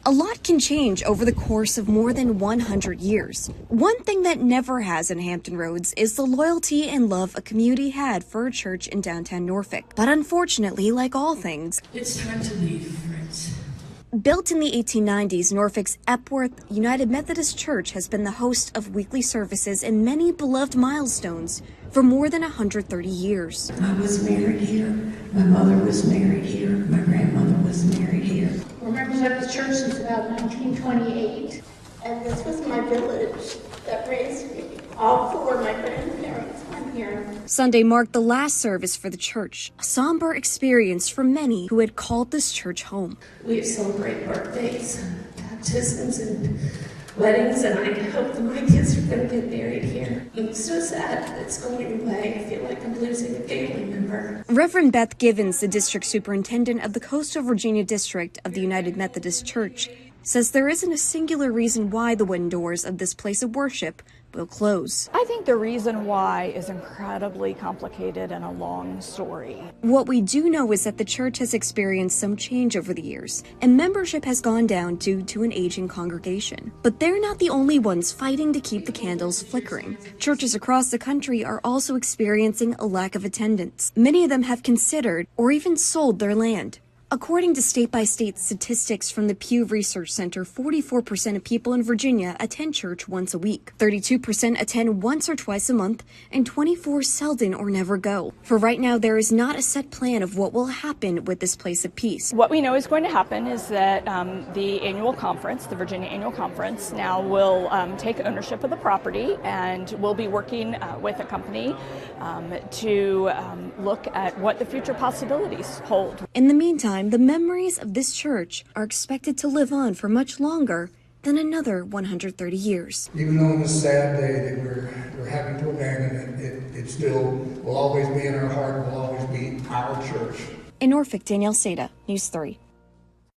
A lot can change over the course of more than 100 years. One thing that never has in Hampton Roads is the loyalty and love a community had for a church in downtown Norfolk. But unfortunately, like all things, it's time to leave, Fritz. Built in the 1890s, Norfolk's Epworth United Methodist Church has been the host of weekly services and many beloved milestones for more than 130 years. I was married here. My mother was married here. My grandmother was married here. We're members of the church since about 1928. And this was my village that raised me. All four of my grandparents I'm here. Sunday marked the last service for the church, a somber experience for many who had called this church home. We celebrate birthdays, baptisms, and weddings, and I hope that my kids are going to get married here. I'm so sad that it's going away. I feel like I'm losing a family member. Reverend Beth Givens, the district superintendent of the Coastal Virginia District of the United Methodist Church, says there isn't a singular reason why the wooden doors of this place of worship will close. I think the reason why is incredibly complicated and a long story. What we do know is that the church has experienced some change over the years, and membership has gone down due to an aging congregation. But they're not the only ones fighting to keep the candles flickering. Churches across the country are also experiencing a lack of attendance. Many of them have considered or even sold their land. According to state-by-state statistics from the Pew Research Center, 44% of people in Virginia attend church once a week, 32% attend once or twice a month, and 24% seldom or never go. For right now, there is not a set plan of what will happen with this place of peace. What we know is going to happen is that the annual conference, the Virginia Annual Conference, now will take ownership of the property, and we'll be working with a company to look at what the future possibilities hold. In the meantime, the memories of this church are expected to live on for much longer than another 130 years. Even though on this sad day that we're having to abandon it still will always be in our heart, will always be our church. In Norfolk, Danielle Seda, News 3.